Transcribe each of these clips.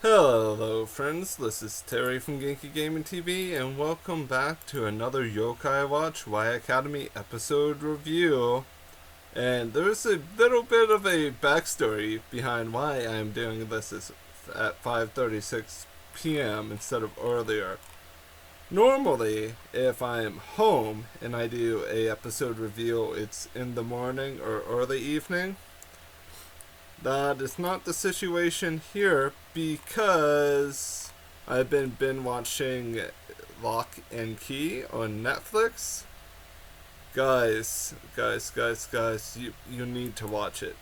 Hello friends, this is Terry from Genkigamingtv and welcome back to another Yokai Watch Y Academy episode review. And there's a little bit of a backstory behind why I'm doing this at 5:36 p.m. instead of earlier. Normally, if I'm home and I do a episode review, it's in the morning or early evening. That is not the situation here because I've been binge watching Lock and Key on Netflix. Guys, you need to watch it.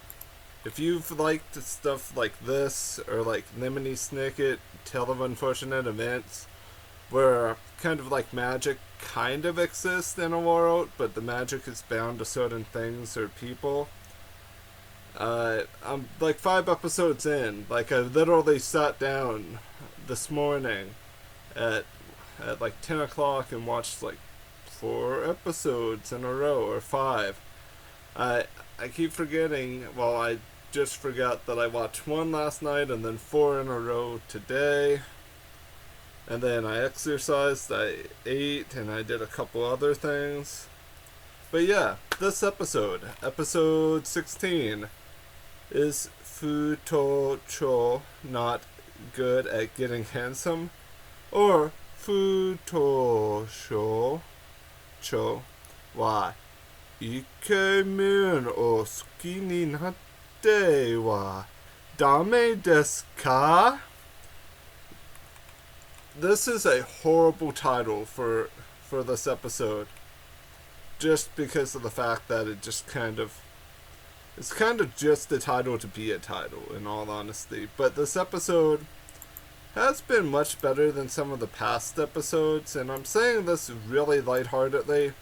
If you've liked stuff like this or like Lemony Snicket, Tale of Unfortunate Events, where kind of like magic kind of exists in a world, but the magic is bound to certain things or people. I'm like 5 episodes in. Like I literally sat down this morning at like 10 o'clock and watched like 4 episodes in a row or 5. I keep forgetting. Well, I just forgot that I watched 1 last night and then 4 in a row today. And then I exercised, I ate, and I did a couple other things. But yeah, this episode 16, is Futo-cho not good at getting handsome? Or Futo-cho wa ikemen o suki ni natte wa dame desu ka? This is a horrible title for this episode. Just because of the fact that it's kind of just a title to be a title, in all honesty. But this episode has been much better than some of the past episodes, and I'm saying this really lightheartedly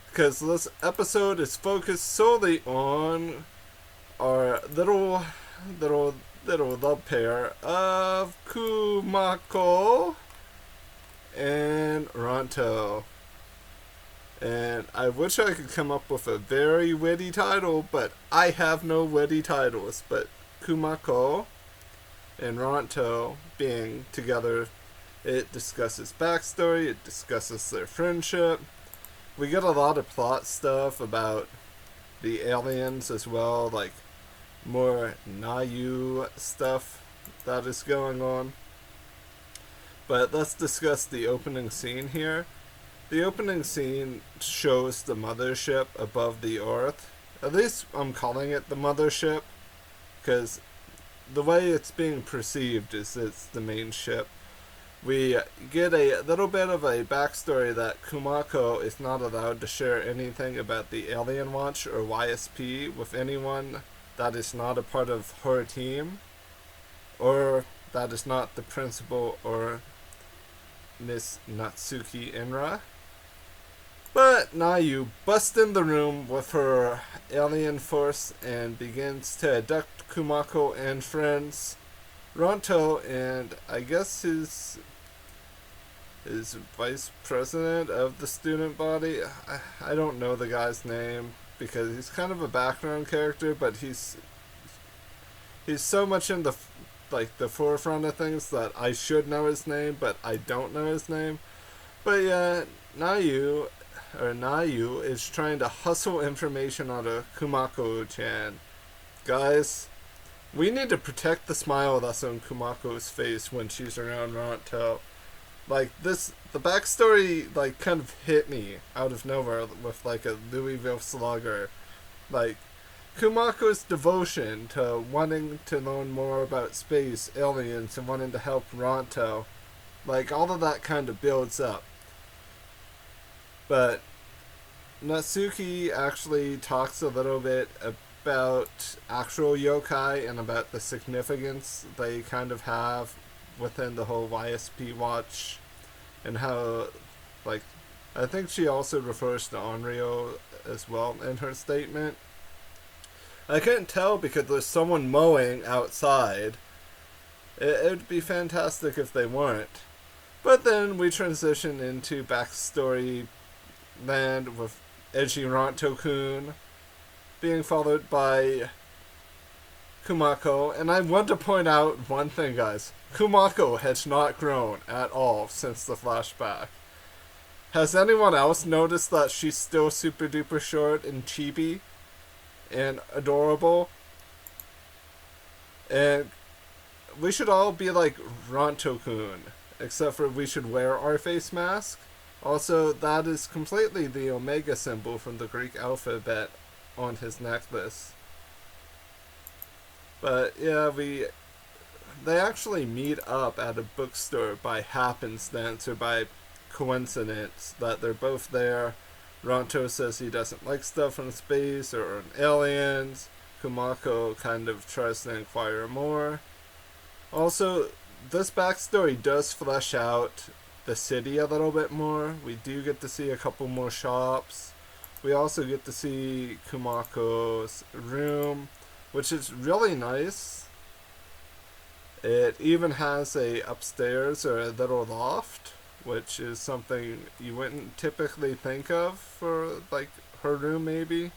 because this episode is focused solely on our little love pair of Kumako and Ranto. And I wish I could come up with a very witty title, but I have no witty titles. But Kumako and Ranto being together, it discusses backstory, it discusses their friendship. We get a lot of plot stuff about the aliens as well, like more Nayu stuff that is going on. But let's discuss the opening scene here. The opening scene shows the Mothership above the Earth. At least I'm calling it the Mothership, because the way it's being perceived is it's the main ship. We get a little bit of a backstory that Kumako is not allowed to share anything about the Alien Watch or YSP with anyone that is not a part of her team, or that is not the principal or Miss Natsuki Inra. But Nayu busts in the room with her alien force and begins to abduct Kumako and friends. Ranto and I guess his vice president of the student body. I don't know the guy's name because he's kind of a background character, but he's so much in the forefront of things that I should know his name, but I don't know his name. But yeah, Nayu is trying to hustle information out of Kumako-chan. Guys, we need to protect the smile that's on Kumako's face when she's around Ranto. Like the backstory kind of hit me out of nowhere with like a Louisville Slugger. Like Kumako's devotion to wanting to learn more about space, aliens, and wanting to help Ranto. Like all of that kind of builds up. But Natsuki actually talks a little bit about actual yokai and about the significance they kind of have within the whole YSP watch, and how, like, I think she also refers to Onryo as well in her statement. I couldn't tell because there's someone mowing outside. It would be fantastic if they weren't. But then we transition into backstory land with Eiji Ranto-kun being followed by Kumako, and I want to point out one thing, guys. Kumako has not grown at all since the flashback. Has anyone else noticed that she's still super duper short and chibi and adorable? And we should all be like Ranto-kun, except for we should wear our face mask. Also, that is completely the Omega symbol from the Greek alphabet on his necklace. But yeah, they actually meet up at a bookstore by happenstance or by coincidence that they're both there. Ranto says he doesn't like stuff from space or on aliens. Kumako kind of tries to inquire more. Also, this backstory does flesh out the city a little bit more. We do get to see a couple more shops. We also get to see Kumako's room, which is really nice. It even has a upstairs or a little loft, which is something you wouldn't typically think of for like her room maybe.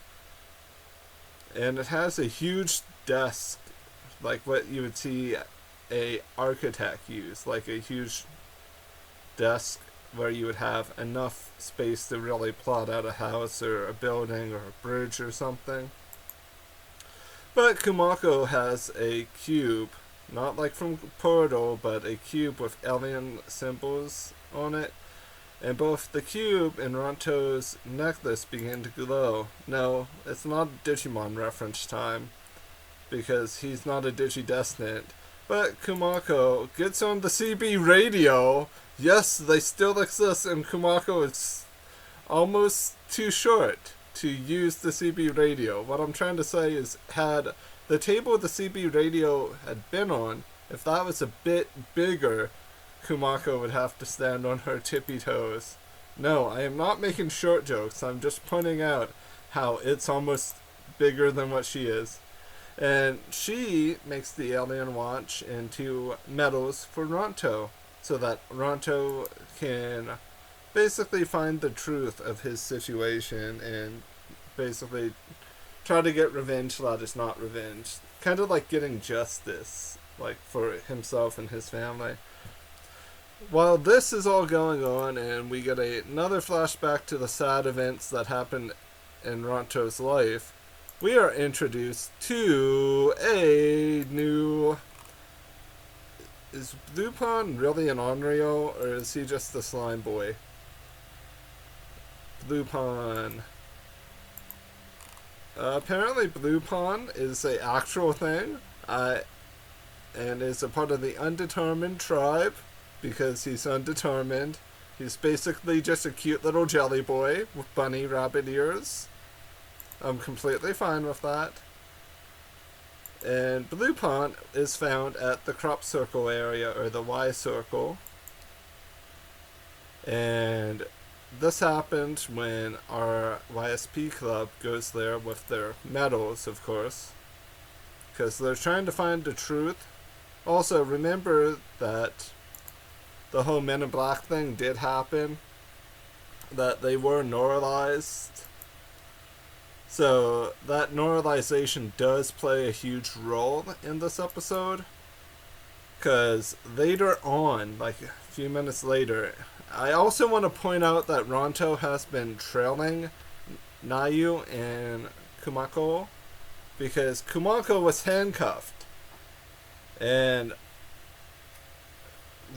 And it has a huge desk, like what you would see a architect use, like a huge desk where you would have enough space to really plot out a house or a building or a bridge or something. But Kumako has a cube, not like from Portal, but a cube with alien symbols on it. And both the cube and Ranto's necklace begin to glow. No, it's not Digimon reference time, because he's not a Digidestined. But Kumako gets on the CB radio. Yes, they still exist, and Kumako is almost too short to use the CB radio. What I'm trying to say is, had the table the CB radio had been on, if that was a bit bigger, Kumako would have to stand on her tippy toes. No, I am not making short jokes. I'm just pointing out how it's almost bigger than what she is. And she makes the alien watch into medals for Ranto, so that Ranto can basically find the truth of his situation and basically try to get revenge that is not revenge. Kind of like getting justice, like for himself and his family. While this is all going on and we get another flashback to the sad events that happened in Ranto's life, we are introduced to a new... Is Lupin really an Onryo, or is he just the slime boy? Lupin. Apparently Lupin is an actual thing, and is a part of the undetermined tribe, because he's undetermined. He's basically just a cute little jelly boy with bunny rabbit ears. I'm completely fine with that. And Blue Pond is found at the crop circle area, or the Y circle. And this happens when our YSP club goes there with their medals, of course, because they're trying to find the truth. Also, remember that the whole Men in Black thing did happen, that they were neuralized. So that neuralization does play a huge role in this episode, because later on, like a few minutes later, I also want to point out that Ranto has been trailing Nayu and Kumako, because Kumako was handcuffed, and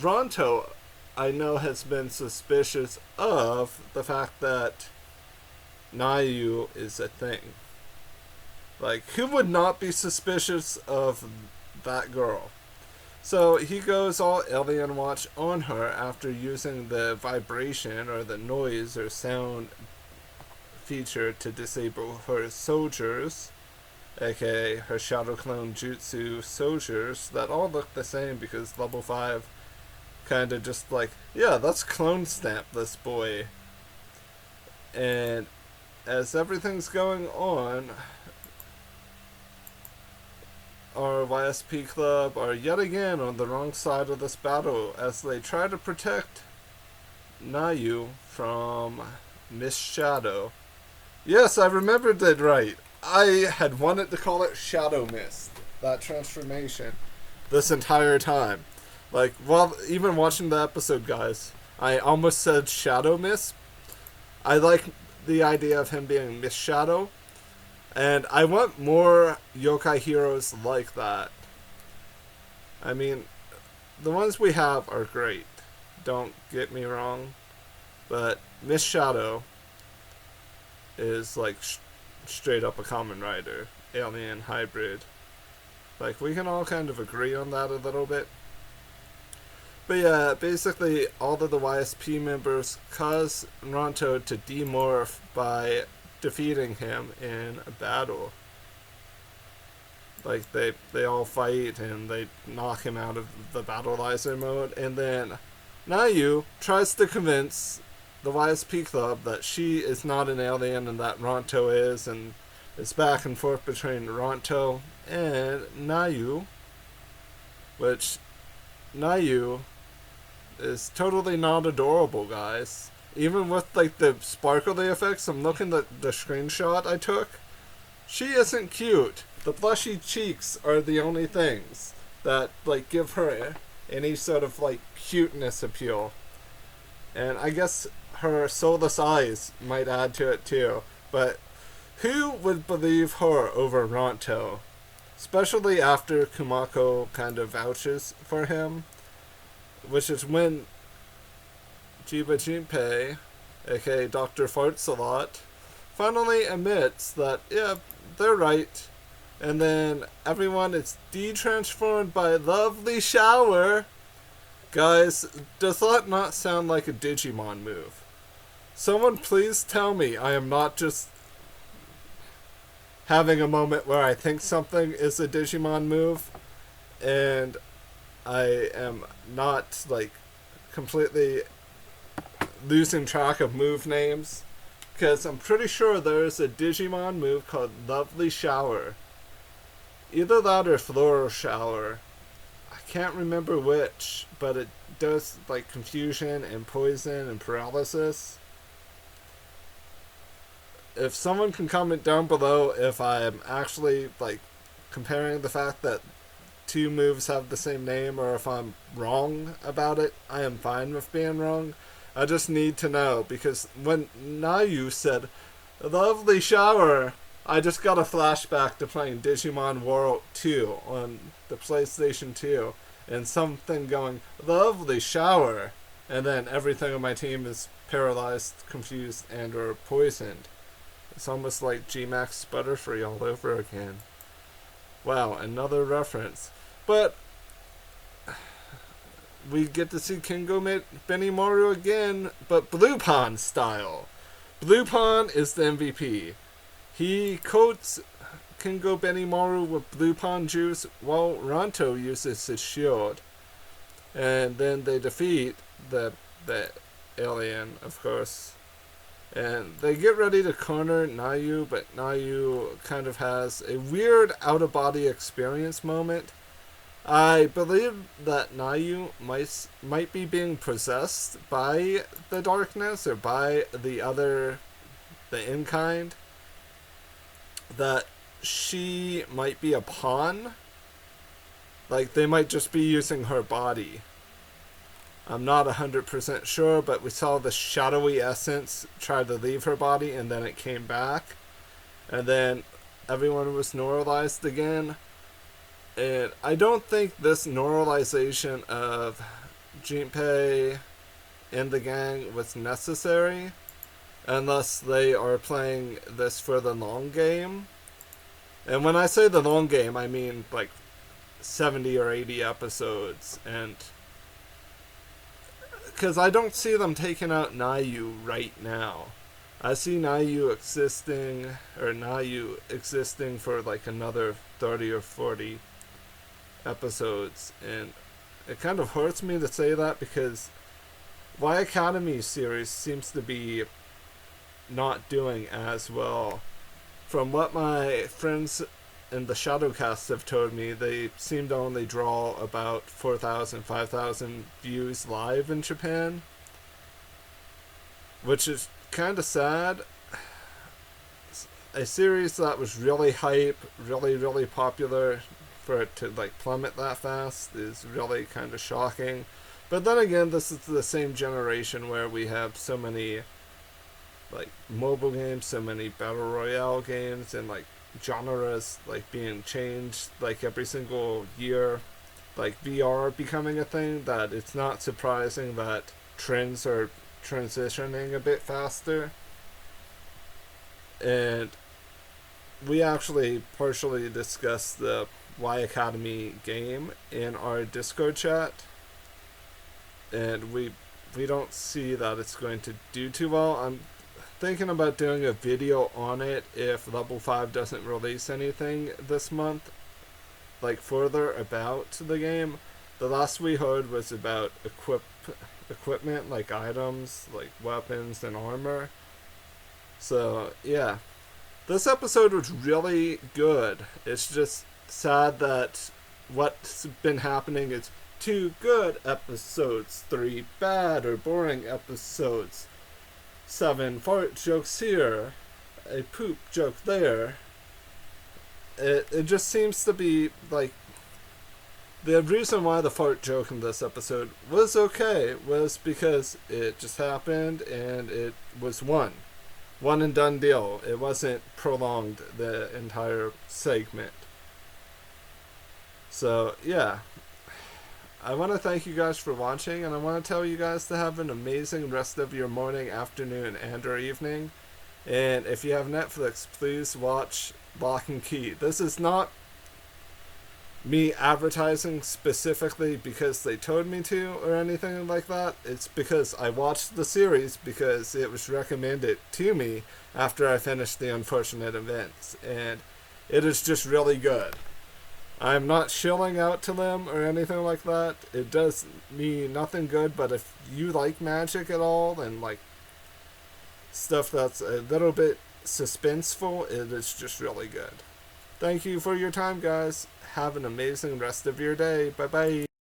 Ranto, I know, has been suspicious of the fact that Nayu is a thing. Like, who would not be suspicious of that girl? So he goes all alien watch on her after using the vibration or the noise or sound feature to disable her soldiers, aka her Shadow Clone Jutsu soldiers that all look the same, because level 5 kind of just like, yeah, let's clone stamp this boy. And as everything's going on, our YSP club are yet again on the wrong side of this battle as they try to protect Nayu from MistShadow. Yes, I remembered it right. I had wanted to call it Shadow Mist. that transformation this entire time. Like, while even watching the episode, guys, I almost said Shadow Mist. I like the idea of him being MistShadow, and I want more yokai heroes like that. I mean, the ones we have are great, don't get me wrong, but MistShadow is like straight up a common rider, alien hybrid. Like, we can all kind of agree on that a little bit. But yeah, basically all of the YSP members cause Ranto to demorph by defeating him in a battle. Like, they all fight and they knock him out of the battleizer mode, and then Nayu tries to convince the YSP club that she is not an alien and that Ranto is, and it's back and forth between Ranto and Nayu, which Nayu is totally not adorable, guys. Even with like the sparkly effects, I'm looking at the screenshot I took. She isn't cute. The blushy cheeks are the only things that like give her any sort of like cuteness appeal. And I guess her soulless eyes might add to it too. But who would believe her over Ranto? Especially after Kumako kind of vouches for him. Which is when Jiba Jinpei, aka Dr. Fartsalot, finally admits that, yeah, they're right. And then everyone is de-transformed by a lovely shower. Guys, does that not sound like a Digimon move? Someone please tell me I am not just having a moment where I think something is a Digimon move, and I am not, like, completely losing track of move names. Because I'm pretty sure there is a Digimon move called Lovely Shower. Either that or Floral Shower. I can't remember which, but it does, like, confusion and poison and paralysis. If someone can comment down below if I'm actually, like, comparing the fact that two moves have the same name, or if I'm wrong about it, I am fine with being wrong. I just need to know, because when Nayu said, "Lovely shower," I just got a flashback to playing Digimon World 2 on the PlayStation 2, and something going, "Lovely shower," and then everything on my team is paralyzed, confused, and or poisoned. It's almost like G-Max Butterfree all over again. Wow, another reference. But we get to see Kingo Benimaru again, but Blue Pond style. Blue Pond is the MVP. He coats Kingo Benimaru with Blue Pond juice while Ranto uses his shield. And then they defeat the alien, of course. And they get ready to corner Nayu, but Nayu kind of has a weird out-of-body experience moment. I believe that Nayu might be being possessed by the darkness, or by the in-kind. That she might be a pawn. Like, they might just be using her body. I'm not 100% sure, but we saw the shadowy essence try to leave her body, and then it came back. And then everyone was neuralized again. And I don't think this neuralization of Jinpei and the gang was necessary, unless they are playing this for the long game. And when I say the long game, I mean like 70 or 80 episodes, and because I don't see them taking out Nayu right now. I see Nayu existing for like another 30 or 40 episodes, and it kind of hurts me to say that, because Y Academy series seems to be not doing as well. From what my friends in the Shadowcast have told me, they seem to only draw about 4,000, 5,000 views live in Japan, which is kind of sad. A series that was really hype, really, really popular for it to like plummet that fast is really kind of shocking. But then again, this is the same generation where we have so many like mobile games, so many battle royale games, and like genres like being changed like every single year, like VR becoming a thing, that it's not surprising that trends are transitioning a bit faster. And we actually partially discussed the Y Academy game in our Discord chat, and we don't see that it's going to do too well. I'm thinking about doing a video on it if Level 5 doesn't release anything this month, like further about the game. The last we heard was about equipment, like items, like weapons and armor. So yeah, this episode was really good. It's just sad that what's been happening is 2 good episodes, 3 bad or boring episodes, 7 fart jokes here, a poop joke there. It just seems to be like the reason why the fart joke in this episode was okay was because it just happened and it was one and done deal. It wasn't prolonged the entire segment. So yeah, I want to thank you guys for watching, and I want to tell you guys to have an amazing rest of your morning, afternoon, and or evening. And if you have Netflix, please watch Lock and Key. This is not me advertising specifically because they told me to or anything like that. It's because I watched the series because it was recommended to me after I finished The Unfortunate Events, and it is just really good. I'm not shilling out to them or anything like that. It does me nothing good, but if you like magic at all and like stuff that's a little bit suspenseful, it is just really good. Thank you for your time, guys. Have an amazing rest of your day. Bye bye.